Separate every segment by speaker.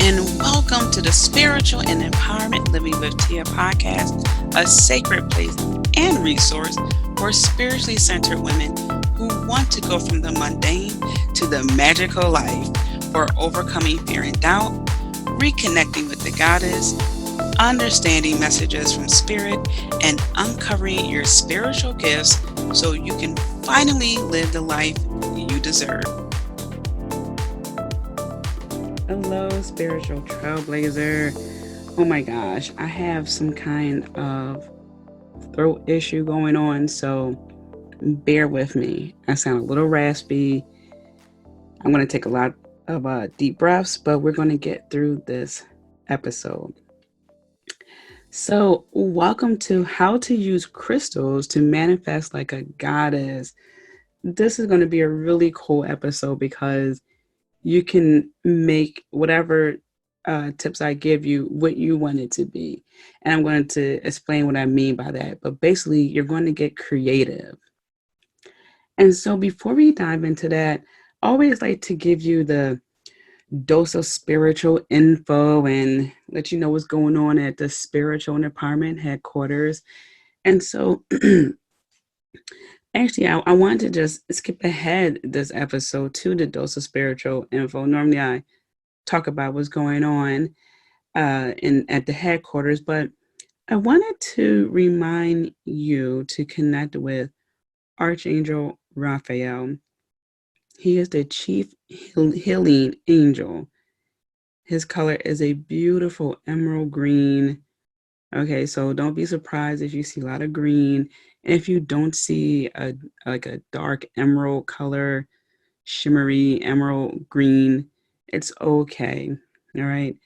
Speaker 1: and welcome to the Spiritual and Empowerment Living with Tia podcast, a sacred place and resource for spiritually centered women who want to go from the mundane to the magical life, for overcoming fear and doubt, reconnecting with the goddess, understanding messages from spirit, and uncovering your spiritual gifts so you can finally live the life you deserve. Hello, spiritual trailblazer. Oh my gosh, I have some kind of throat issue going on, so bear with me. I sound a little raspy. I'm going to take a lot of deep breaths, but we're going to get through this episode. So, welcome to How to Use Crystals to Manifest Like a Goddess. This is going to be a really cool episode because you can make whatever tips I give you what you want it to be. And I'm going to explain what I mean by that. But basically, you're going to get creative. And so before we dive into that, I always like to give you the dose of spiritual info and let you know what's going on at the Spiritual and Empowerment headquarters. And so actually, I wanted to just skip ahead this episode to the dose of spiritual info. Normally, I talk about what's going on at the headquarters, but I wanted to remind you to connect with Archangel Raphael. He is the chief healing angel. His color is a beautiful emerald green. Okay, so don't be surprised if you see a lot of green. And if you don't see a dark emerald color, shimmery emerald green, it's okay. All right.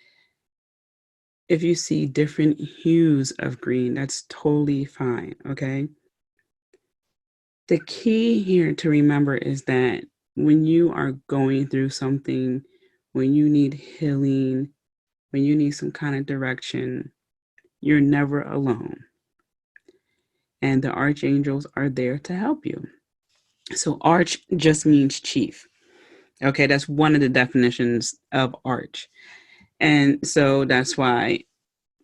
Speaker 1: If you see different hues of green, that's totally fine. Okay. The key here to remember is that when you are going through something, when you need healing, when you need some kind of direction, you're never alone. And the archangels are there to help you. So arch just means chief. Okay, that's one of the definitions of arch. And so that's why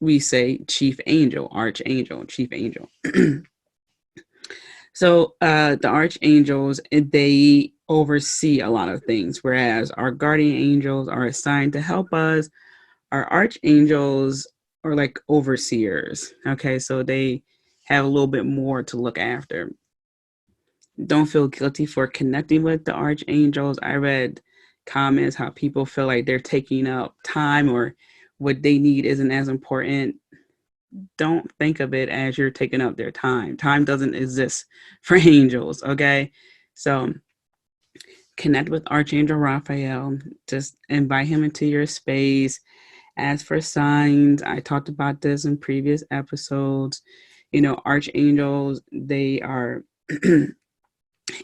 Speaker 1: we say chief angel, archangel, chief angel. So the archangels, they oversee a lot of things, whereas our guardian angels are assigned to help us. Our archangels are like overseers. Okay, so they have a little bit more to look after. Don't feel guilty for connecting with the archangels. I read comments how people feel like they're taking up time or what they need isn't as important. Don't think of it as you're taking up their time. Time doesn't exist for angels, okay? So connect with Archangel Raphael. Just invite him into your space. As for signs, I talked about this in previous episodes. You know, archangels, they are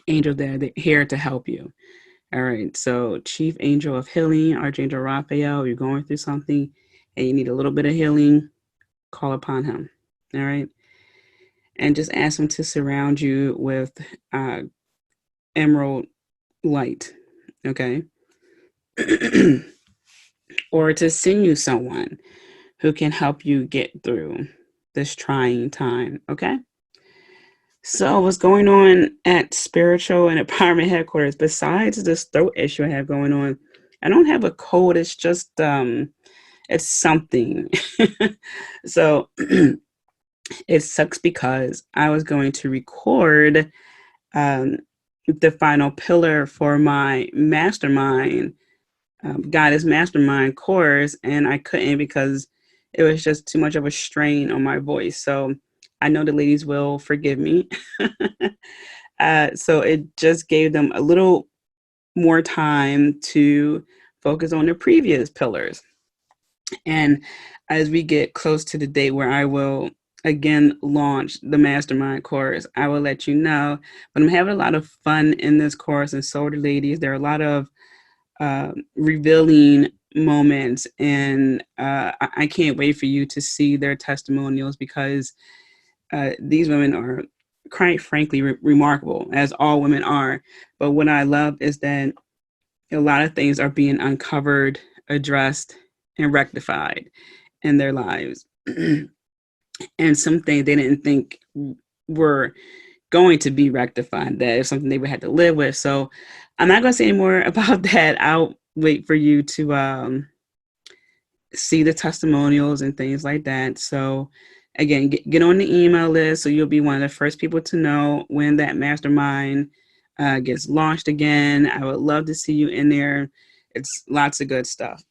Speaker 1: angels that are here to help you. All right. So chief angel of healing, Archangel Raphael, you're going through something and you need a little bit of healing, call upon him. All right. And just ask him to surround you with emerald light. Okay. Or to send you someone who can help you get through this trying time. Okay. So what's going on at Spiritual and Empowerment headquarters, besides this throat issue I have going on, I don't have a cold. It's just, it's something. So it sucks because I was going to record the final pillar for my mastermind, Goddess Mastermind course, and I couldn't because it was just too much of a strain on my voice. So I know the ladies will forgive me. So it just gave them a little more time to focus on the previous pillars. And as we get close to the date where I will again launch the mastermind course, I will let you know. But I'm having a lot of fun in this course, and so are the ladies. There are a lot of revealing moments, and I can't wait for you to see their testimonials because these women are, quite frankly, remarkable, as all women are. But what I love is that a lot of things are being uncovered, addressed, and rectified in their lives. And some things they didn't think were going to be rectified, that it's something they would have to live with. So I'm not going to say any more about that. I'll wait for you to see the testimonials and things like that. So again, get on the email list so you'll be one of the first people to know when that mastermind gets launched again. I would love to see you in there. It's lots of good stuff.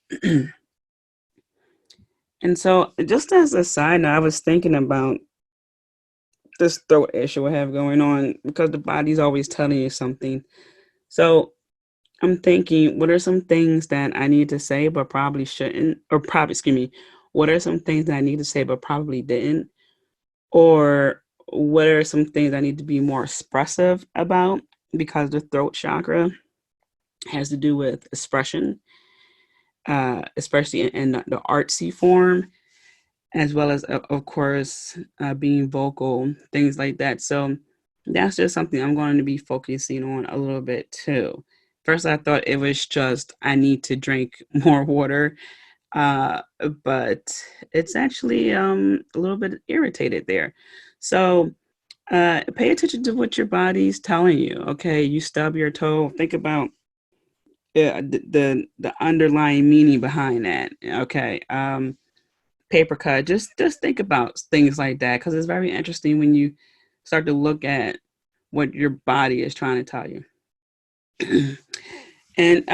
Speaker 1: And so just as a side note, I was thinking about this throat issue I have going on because the body's always telling you something. So I'm thinking, what are some things that I need to say but probably shouldn't, or probably, excuse me, what are some things that I need to say but probably didn't? Or what are some things I need to be more expressive about? Because the throat chakra has to do with expression, especially in the artsy form, as well as, of course, being vocal, things like that. So that's just something I'm going to be focusing on a little bit too. First, I thought it was just I need to drink more water, but it's actually a little bit irritated there. So pay attention to what your body's telling you. Okay, you stub your toe. Think about the underlying meaning behind that. Okay, paper cut. Just think about things like that because it's very interesting when you start to look at what your body is trying to tell you. And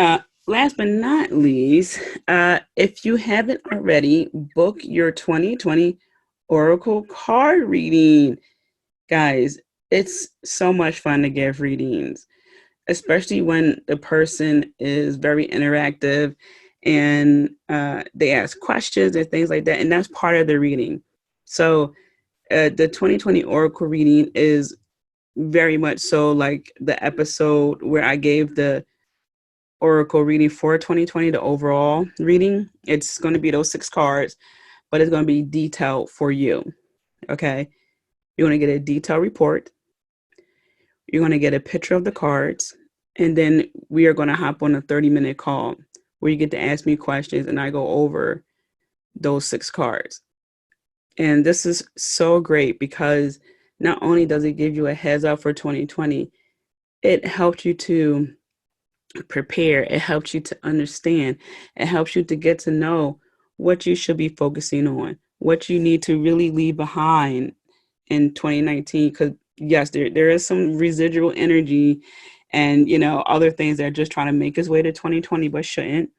Speaker 1: last but not least, if you haven't already, book your 2020 Oracle card reading. Guys, it's so much fun to give readings, especially when the person is very interactive and they ask questions and things like that. And that's part of the reading. So the 2020 Oracle reading is very much so like the episode where I gave the Oracle reading for 2020, the overall reading. It's going to be those 6 cards, but it's going to be detailed for you. Okay. You're going to get a detailed report. You're going to get a picture of the cards. And then we are going to hop on a 30-minute call where you get to ask me questions and I go over those 6 cards. And this is so great because not only does it give you a heads up for 2020, it helps you to prepare. It helps you to understand. It helps you to get to know what you should be focusing on, what you need to really leave behind in 2019. Because yes, there is some residual energy and, other things that are just trying to make its way to 2020, but shouldn't.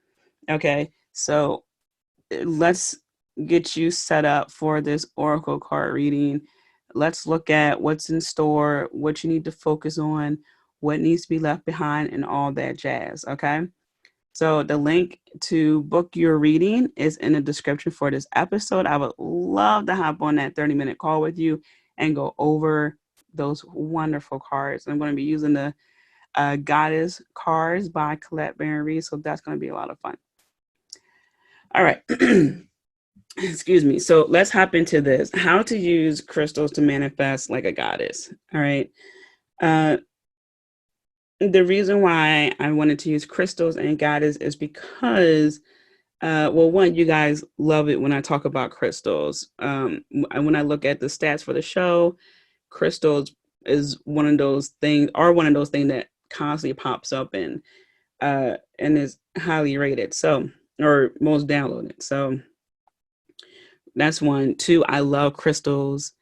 Speaker 1: Okay. So let's get you set up for this Oracle card reading. Let's look at what's in store, what you need to focus on, what needs to be left behind, and all that jazz. Okay. So the link to book your reading is in the description for this episode. I would love to hop on that 30-minute call with you and go over those wonderful cards. I'm going to be using the Goddess cards by Colette Baron-Reid. So that's going to be a lot of fun. All right. Excuse me. So let's hop into this. How to use crystals to manifest like a goddess. All right. The reason why I wanted to use crystals and goddess is because, well, one, you guys love it when I talk about crystals. When I look at the stats for the show, crystals is one of those things that constantly pops up and is highly rated. So, or most downloaded. So that's one. 2, I love crystals.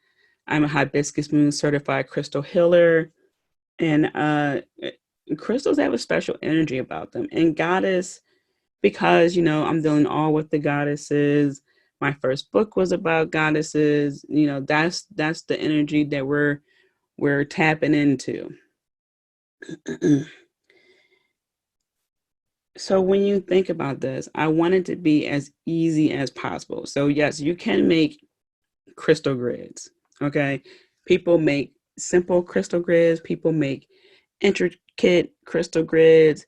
Speaker 1: I'm a hibiscus moon certified crystal healer. And crystals have a special energy about them. And goddess, because, I'm dealing all with the goddesses. My first book was about goddesses. That's the energy that we're tapping into. So when you think about this, I want it to be as easy as possible. So yes, you can make crystal grids. Okay. People make simple crystal grids. People make intricate crystal grids.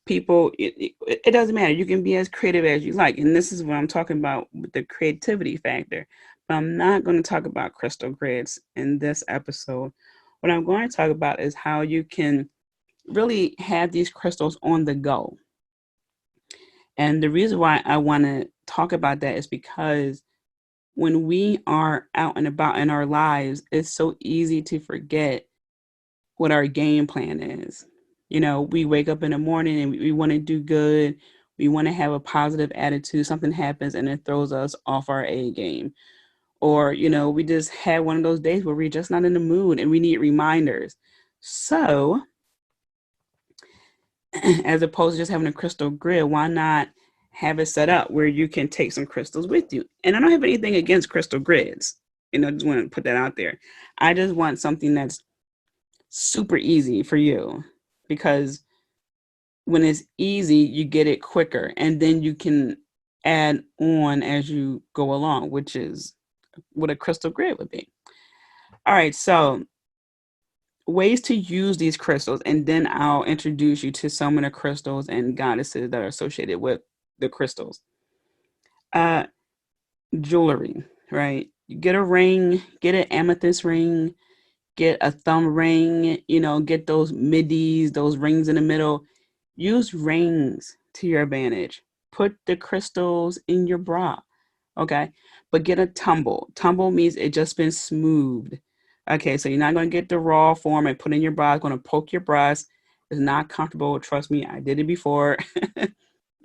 Speaker 1: It doesn't matter. You can be as creative as you like. And this is what I'm talking about with the creativity factor. But I'm not going to talk about crystal grids in this episode. What I'm going to talk about is how you can really have these crystals on the go. And the reason why I want to talk about that is because when we are out and about in our lives, it's so easy to forget what our game plan is. We wake up in the morning and we want to do good. We want to have a positive attitude. Something happens and it throws us off our A game. Or, we just had one of those days where we're just not in the mood and we need reminders. So, as opposed to just having a crystal grid, why not have it set up where you can take some crystals with you? And I don't have anything against crystal grids. Just want to put that out there. I just want something that's super easy for you, because when it's easy, you get it quicker and then you can add on as you go along, which is what a crystal grid would be. All right, so ways to use these crystals, and then I'll introduce you to some of the crystals and goddesses that are associated with the crystals. Jewelry, right? You get a ring, get an amethyst ring, get a thumb ring, get those middies, those rings in the middle. Use rings to your advantage. Put the crystals in your bra, okay? But get a tumble. Tumble means it just been smoothed. Okay, so you're not going to get the raw form and put in your bra. It's going to poke your breast. It's not comfortable. Trust me, I did it before.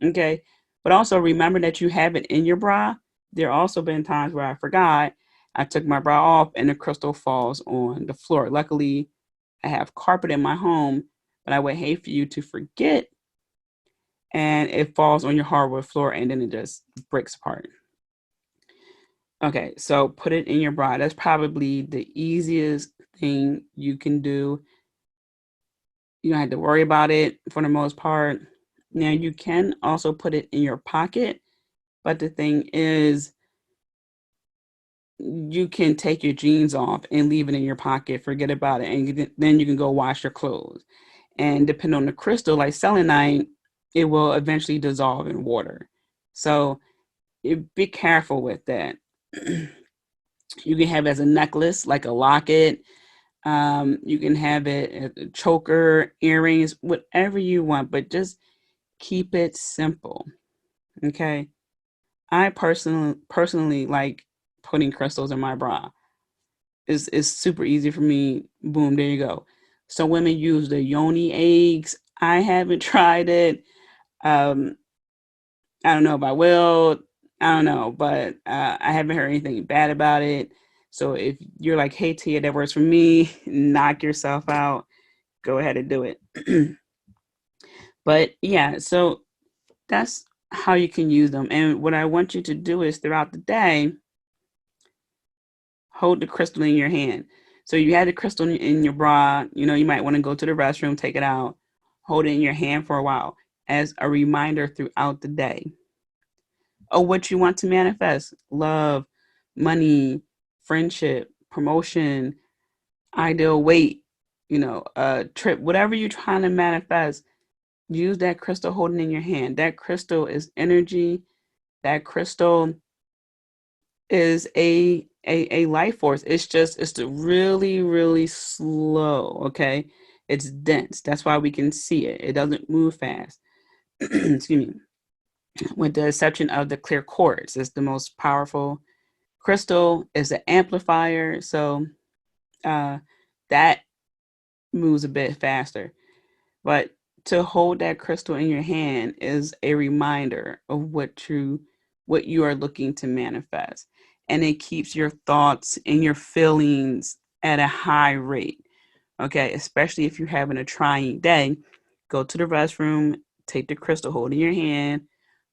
Speaker 1: Okay, but also remember that you have it in your bra. There also been times where I forgot. I took my bra off and the crystal falls on the floor. Luckily, I have carpet in my home, but I would hate for you to forget and it falls on your hardwood floor and then it just breaks apart. Okay, so put it in your bra. That's probably the easiest thing you can do. You don't have to worry about it for the most part. Now, you can also put it in your pocket, but the thing is, you can take your jeans off and leave it in your pocket, forget about it, and then you can go wash your clothes. And depending on the crystal, like selenite, it will eventually dissolve in water. So be careful with that. You can have it as a necklace, like a locket. You can have it as a choker, earrings, whatever you want, but just keep it simple. Okay. I personally like putting crystals in my bra. It's super easy for me. Boom, there you go. So women use the yoni eggs. I haven't tried it. Um, I don't know if I will. I don't know, but I haven't heard anything bad about it. So if you're like, hey Tia, that works for me, knock yourself out. Go ahead and do it. But yeah, so that's how you can use them. And what I want you to do is throughout the day, hold the crystal in your hand. So you had the crystal in your bra, you might want to go to the restroom, take it out, hold it in your hand for a while as a reminder throughout the day of what you want to manifest: love, money, friendship, promotion, ideal weight, a trip, whatever you're trying to manifest. Use that crystal holding in your hand. That crystal is energy. That crystal is a life force. It's really, really slow. Okay. It's dense. That's why we can see it. It doesn't move fast. Excuse me. With the exception of the clear quartz, it's the most powerful crystal. Is an amplifier. So that moves a bit faster. But to hold that crystal in your hand is a reminder of what you are looking to manifest. And it keeps your thoughts and your feelings at a high rate. Okay, especially if you're having a trying day, go to the restroom, take the crystal, hold in your hand,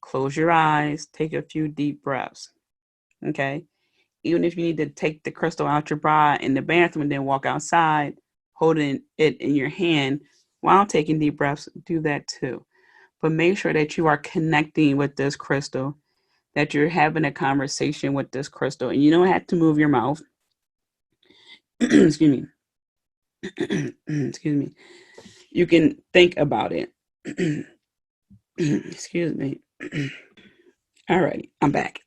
Speaker 1: close your eyes, take a few deep breaths. Okay, even if you need to take the crystal out your bra in the bathroom and then walk outside, holding it in your hand while taking deep breaths, do that too. But make sure that you are connecting with this crystal, that you're having a conversation with this crystal, and you don't have to move your mouth. Excuse me. Excuse me. You can think about it. Excuse me. All right, I'm back.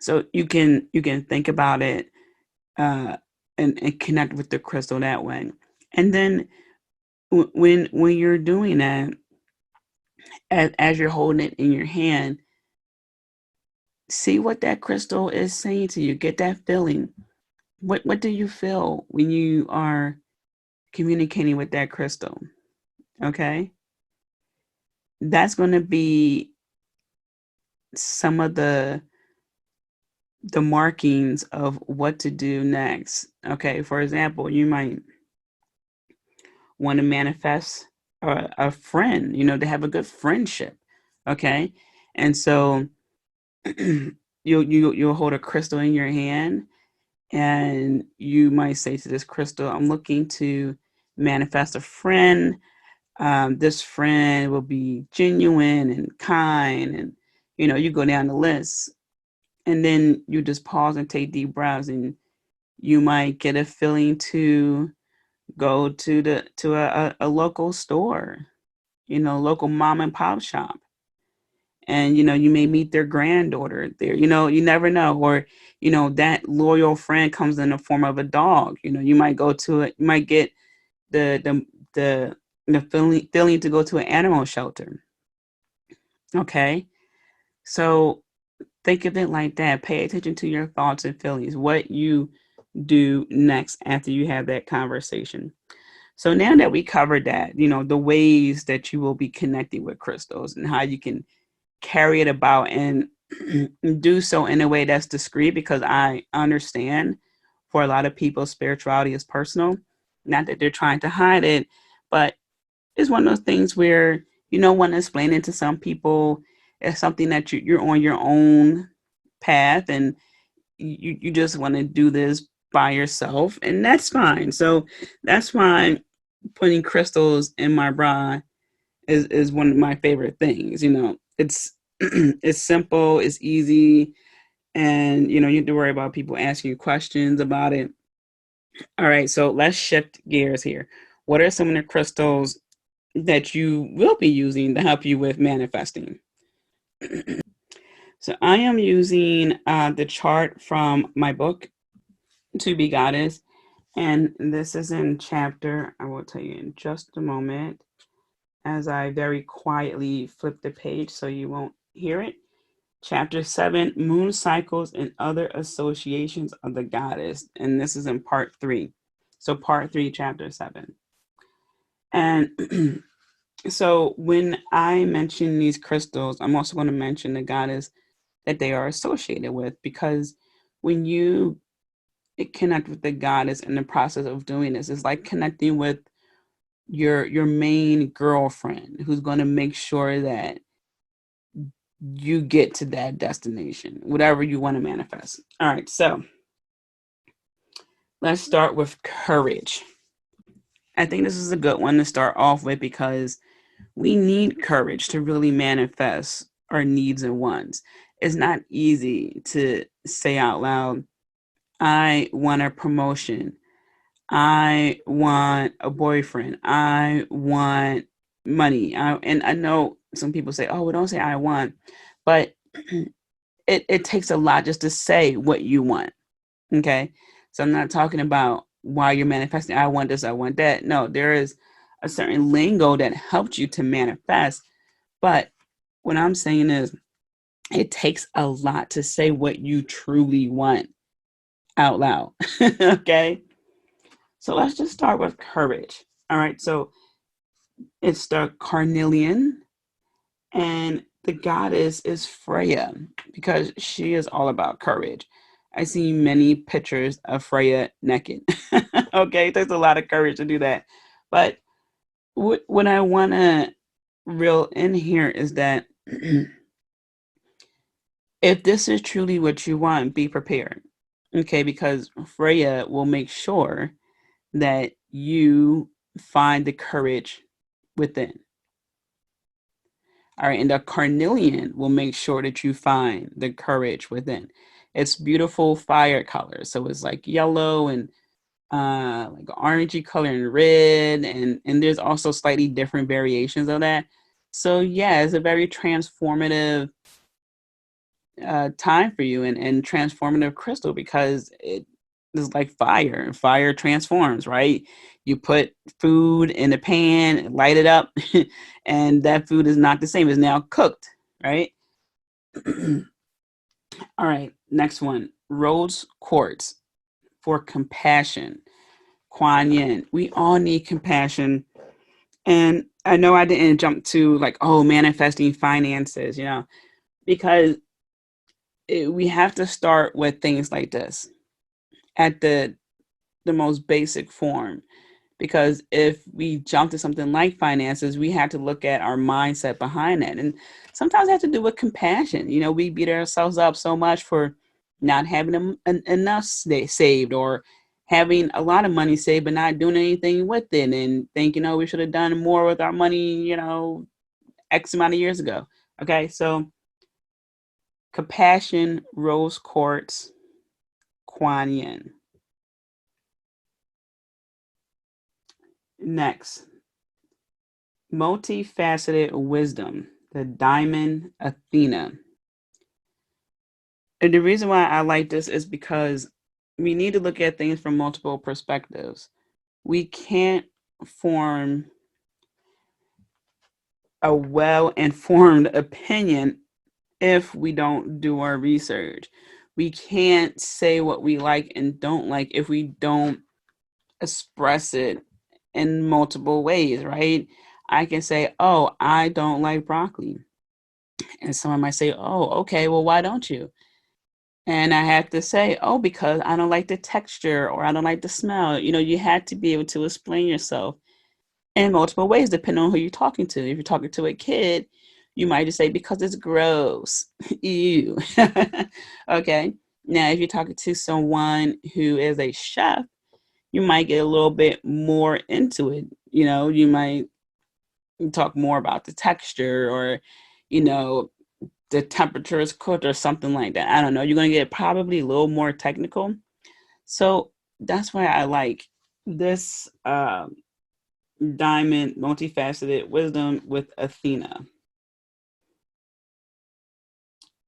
Speaker 1: So you can think about it and connect with the crystal that way. And then when you're doing that, as you're holding it in your hand, see what that crystal is saying to you. Get that feeling. What do you feel when you are communicating with that crystal? Okay? That's going to be some of the markings of what to do next. Okay? For example, you might want to manifest a friend, to have a good friendship. Okay? And so you'll hold a crystal in your hand, and you might say to this crystal, I'm looking to manifest a friend. This friend will be genuine and kind, and you go down the list, and then you just pause and take deep breaths, and you might get a feeling to go to a local store, local mom and pop shop, and you may meet their granddaughter there. You never know. Or that loyal friend comes in the form of a dog. You might go to it, you might get the feeling to go to an animal shelter. Okay, so think of it like that. Pay attention to your thoughts and feelings, what you do next after you have that conversation. So now that we covered that, the ways that you will be connecting with crystals and how you can carry it about and do so in a way that's discreet, because I understand for a lot of people, spirituality is personal. Not that they're trying to hide it, but it's one of those things where you don't want to explain it to some people. It's something that you're on your own path, and you just want to do this by yourself, and that's fine. So that's why putting crystals in my bra is one of my favorite things. It's it's simple, it's easy, and you don't have to worry about people asking you questions about it. All right, so let's shift gears here. What are some of the crystals that you will be using to help you with manifesting? So I am using the chart from my book, To Be Goddess, and this is in chapter, I will tell you in just a moment, as I very quietly flip the page so you won't hear it. Chapter 7, Moon Cycles and Other Associations of the Goddess. And this is in part 3. So part 3, chapter 7. And so when I mention these crystals, I'm also going to mention the goddess that they are associated with, because when you connect with the goddess in the process of doing this, it's like connecting with your main girlfriend who's going to make sure that you get to that destination, whatever you want to manifest. All right, so let's start with courage. I think this is a good one to start off with, because we need courage to really manifest our needs and wants. It's not easy to say out loud, I want a promotion. I want a boyfriend. I want money. And I know some people say, oh, well, don't say I want. But it takes a lot just to say what you want. Okay. So I'm not talking about why you're manifesting, I want this, I want that. No, there is a certain lingo that helps you to manifest. But what I'm saying is, it takes a lot to say what you truly want out loud. Okay. So let's just start with courage. All right. So it's the Carnelian, and the goddess is Freyja, because she is all about courage. I see many pictures of Freyja naked. Okay. It takes a lot of courage to do that. But what I want to reel in here is that if this is truly what you want, be prepared. Okay. Because Freyja will make sure that you find the courage within. All right. And the Carnelian will make sure that you find the courage within. It's beautiful fire color. So it's like yellow and like orangey color and red. And there's also slightly different variations of that. So yeah, it's a very transformative time for you, and transformative crystal, because is like fire. Fire transforms, right? You put food in a pan, light it up, and that food is not the same. It's now cooked, right? All right, next one. Rose quartz for compassion. Quan Yin. We all need compassion. And I know I didn't jump to like, oh, manifesting finances, because we have to start with things like this at the most basic form. Because if we jump to something like finances, we have to look at our mindset behind that. And sometimes it has to do with compassion. We beat ourselves up so much for not having enough saved, or having a lot of money saved but not doing anything with it, and thinking, we should have done more with our money, X amount of years ago. Okay, so compassion, rose quartz, Quan Yin. Next, multifaceted wisdom, the diamond Athena. And the reason why I like this is because we need to look at things from multiple perspectives. We can't form a well-informed opinion if we don't do our research. We can't say what we like and don't like if we don't express it in multiple ways, right? I can say, oh, I don't like broccoli. And someone might say, oh, okay, well, why don't you? And I have to say, oh, because I don't like the texture, or I don't like the smell. You had to be able to explain yourself in multiple ways, depending on who you're talking to. If you're talking to a kid, you might just say, because it's gross. Ew. Okay. Now, if you're talking to someone who is a chef, you might get a little bit more into it. You might talk more about the texture, or, the temperature is cooked, or something like that. I don't know. You're going to get probably a little more technical. So that's why I like this diamond multifaceted wisdom with Athena.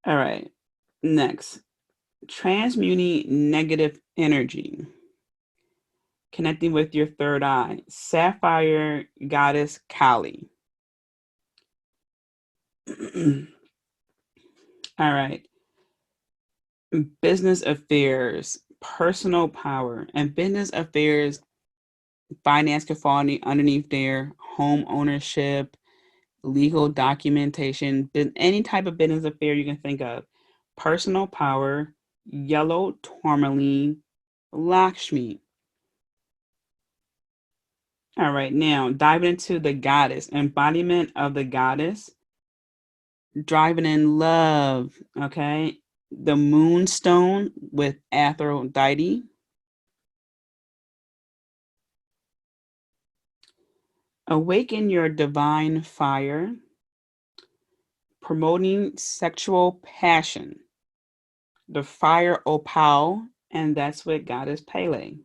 Speaker 1: All right. Next, transmuting negative energy, connecting with your third eye, Sapphire goddess Kali. All right. Business affairs, personal power, and business affairs, finance can fall underneath there, home ownership, legal documentation, any type of business affair you can think of. Personal power, yellow tourmaline, Lakshmi. All right, now diving into the goddess, embodiment of the goddess, driving in love, okay? The Moonstone with Aphrodite. Awaken your divine fire, promoting sexual passion. The fire Opal, and that's with goddess Pele.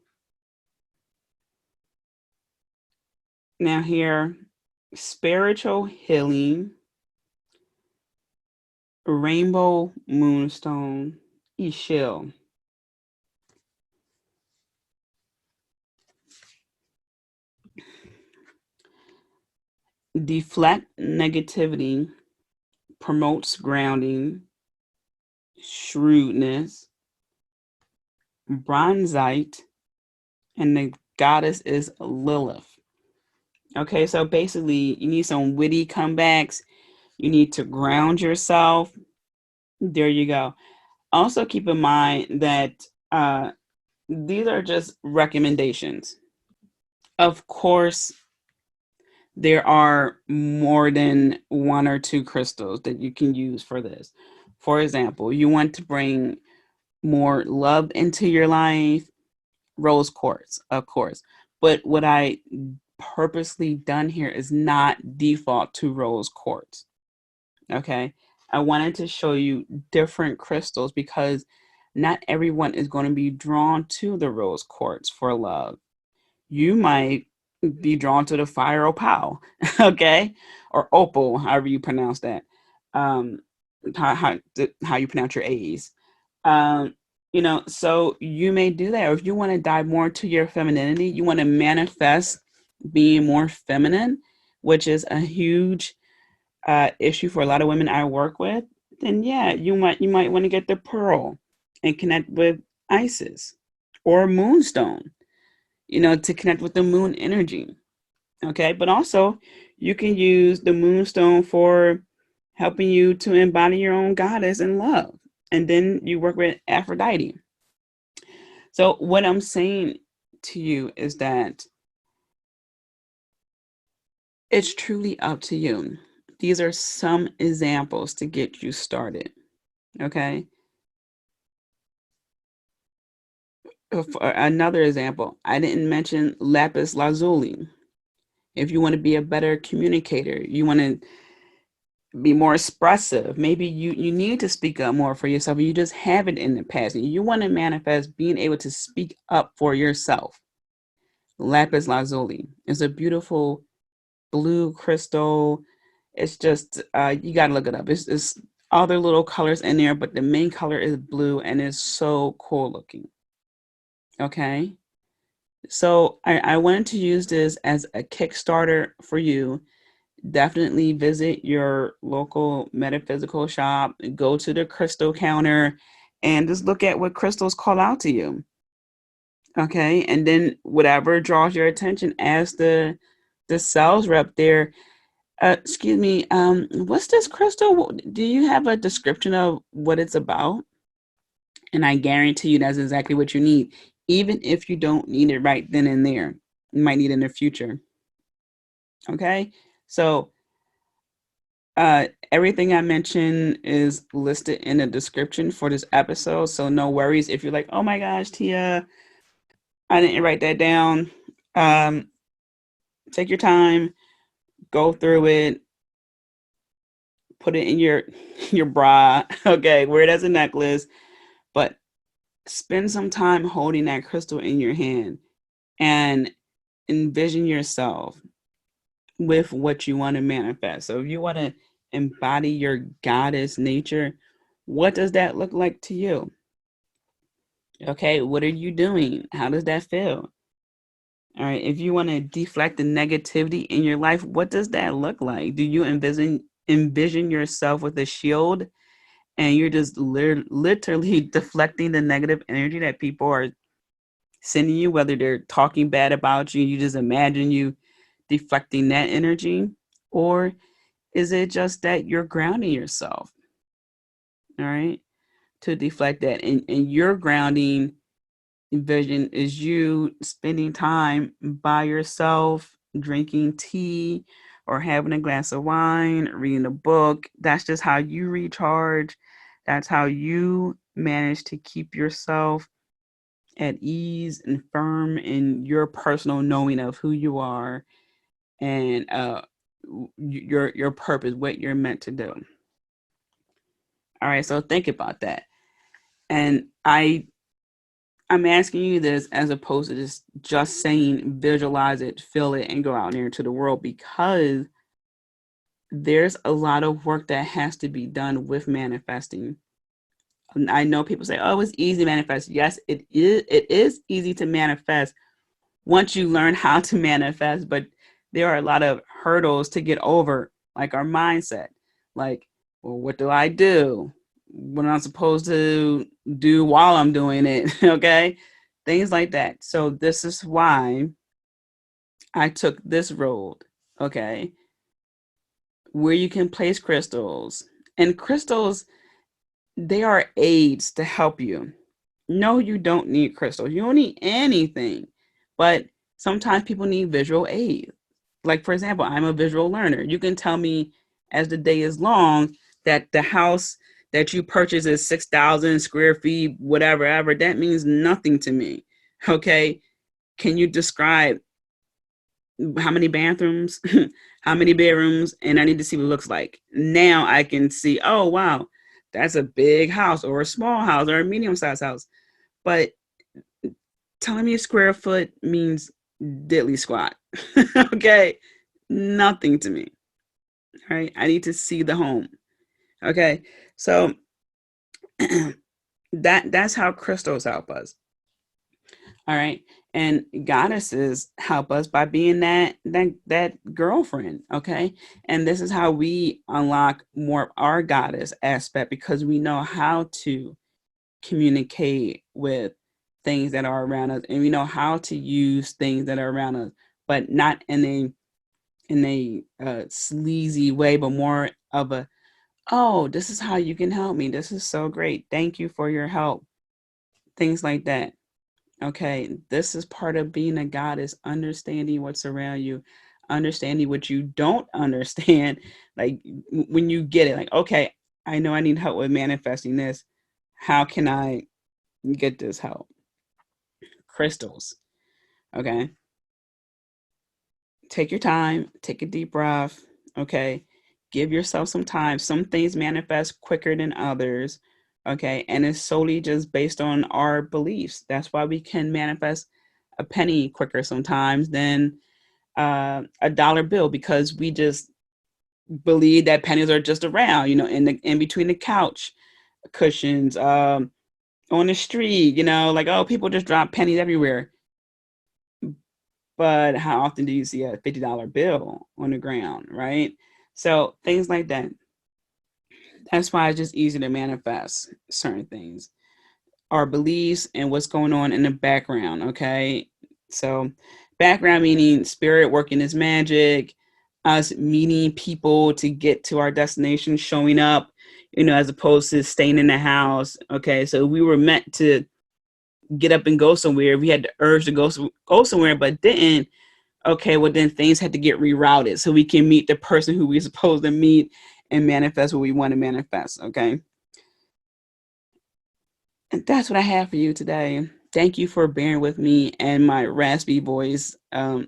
Speaker 1: Now here, spiritual healing, rainbow moonstone, Chel. Deflect negativity, promotes grounding, shrewdness, Bronzite, and the goddess is Lilith. Okay, so basically you need some witty comebacks. You need to ground yourself. There you go. Also keep in mind that these are just recommendations. Of course, there are more than one or two crystals that you can use for this. For example, you want to bring more love into your life, rose quartz, of course. But what I purposely done here is not default to rose quartz. Okay. I wanted to show you different crystals because not everyone is going to be drawn to the rose quartz for love. You might be drawn to the fire opal, okay, or opal, however you pronounce that. How you pronounce your A's. You know, so you may do that. Or if you want to dive more into your femininity, you want to manifest being more feminine, which is a huge issue for a lot of women I work with, then yeah, you might want to get the pearl and connect with Isis or Moonstone, you know, to connect with the moon energy. Okay, but also you can use the Moonstone for helping you to embody your own goddess in love. And then you work with Aphrodite. So what I'm saying to you is that it's truly up to you. These are some examples to get you started. Okay. For another example, I didn't mention lapis lazuli. If you want to be a better communicator, you want to be more expressive, maybe you need to speak up more for yourself. You just have it in the past. And you want to manifest being able to speak up for yourself. Lapis lazuli is a beautiful blue crystal. It's just you got to look it up. It's other little colors in there, but the main color is blue and it's so cool looking. Okay. So I wanted to use this as a Kickstarter for you. Definitely visit your local metaphysical shop, go to the crystal counter, and just look at what crystals call out to you. Okay. And then whatever draws your attention, as the sales rep there, excuse me, what's this crystal? Do you have a description of what it's about? And I guarantee you that's exactly what you need, even if you don't need it right then and there. You might need it in the future. Okay. So everything I mentioned is listed in the description for this episode. So no worries if you're like, oh my gosh, Tia, I didn't write that down. Um, Take your time, go through it, put it in your bra. Okay, wear it as a necklace, but spend some time holding that crystal in your hand and envision yourself with what you want to manifest. So if you want to embody your goddess nature, what does that look like to you? Okay, what are you doing? How does that feel? All right, if you want to deflect the negativity in your life, what does that look like? Do you envision yourself with a shield and you're just literally deflecting the negative energy that people are sending you, whether they're talking bad about you, you just imagine you deflecting that energy? Or is it just that you're grounding yourself, all right, to deflect that? And your grounding vision is you spending time by yourself, drinking tea or having a glass of wine, reading a book. That's just how you recharge. That's how you manage to keep yourself at ease and firm in your personal knowing of who you are and your purpose, what you're meant to do. All right, so think about that. And I'm asking you this as opposed to just saying visualize it, feel it, and go out there into the world, because there's a lot of work that has to be done with manifesting. I know people say, "Oh, it's easy to manifest." Yes, it is. It is easy to manifest once you learn how to manifest, but there are a lot of hurdles to get over, like our mindset. Like, well, what do I do? What am I supposed to do while I'm doing it? Okay, things like that. So this is why I took this road. Okay, where you can place crystals, and crystals, they are aids to help you. No, you don't need crystals. You don't need anything. But sometimes people need visual aid. Like, for example, I'm a visual learner. You can tell me as the day is long that the house that you purchase is 6,000 square feet, whatever, ever. That means nothing to me. Okay. Can you describe how many bathrooms, how many bedrooms? And I need to see what it looks like. Now I can see, oh, wow, that's a big house or a small house or a medium sized house. But telling me a square foot means diddly squat. Okay. Nothing to me. All right. I need to see the home. Okay. So That's how crystals help us. All right. And goddesses help us by being that girlfriend. Okay. And this is how we unlock more of our goddess aspect, because we know how to communicate with things that are around us, and we know how to use things that are around us, but not in a sleazy way, but more of a, oh, this is how you can help me. This is so great. Thank you for your help. Things like that. Okay, this is part of being a goddess, understanding what's around you, understanding what you don't understand. Like when you get it, like, okay, I know I need help with manifesting this. How can I get this help? Crystals. Okay. Take your time, take a deep breath. Okay. Give yourself some time. Some things manifest quicker than others. Okay. And it's solely just based on our beliefs. That's why we can manifest a penny quicker sometimes than a dollar bill, because we just believe that pennies are just around, in between the couch cushions, on the street, like, oh, people just drop pennies everywhere. But how often do you see a $50 bill on the ground, right? So things like that. That's why it's just easy to manifest certain things, our beliefs and what's going on in the background. Okay. So background meaning spirit working its magic, us meeting people to get to our destination, showing up, as opposed to staying in the house. Okay. So we were meant to get up and go somewhere. We had the urge to go somewhere, but didn't. Okay, well then things had to get rerouted so we can meet the person who we're supposed to meet and manifest what we want to manifest. Okay. And that's what I have for you today. Thank you for bearing with me and my raspy voice. I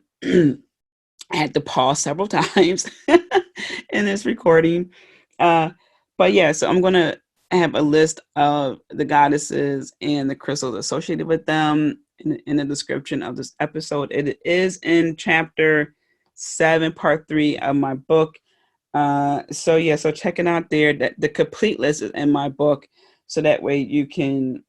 Speaker 1: had to pause several times in this recording. But yeah, so I'm going to have a list of the goddesses and the crystals associated with them in the description of this episode. It is in chapter 7, part 3 of my book. So check it out there. That the complete list is in my book, so that way you can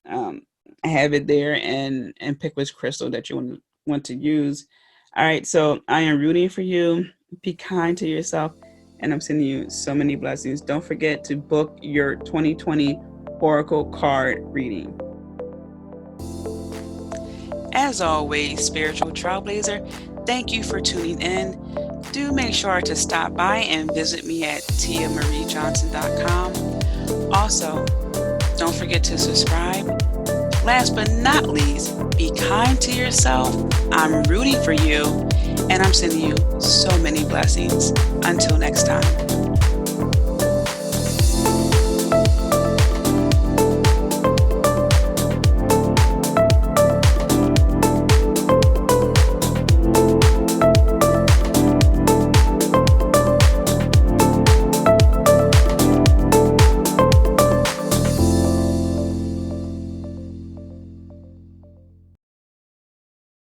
Speaker 1: have it there and pick which crystal that you want to use. All right, so I am rooting for you. Be kind to yourself, and I'm sending you so many blessings. Don't forget to book your 2020 Oracle card reading. As always, Spiritual Trailblazer, thank you for tuning in. Do make sure to stop by and visit me at tiamariejohnson.com. Also, don't forget to subscribe. Last but not least, be kind to yourself. I'm rooting for you, and I'm sending you so many blessings. Until next time.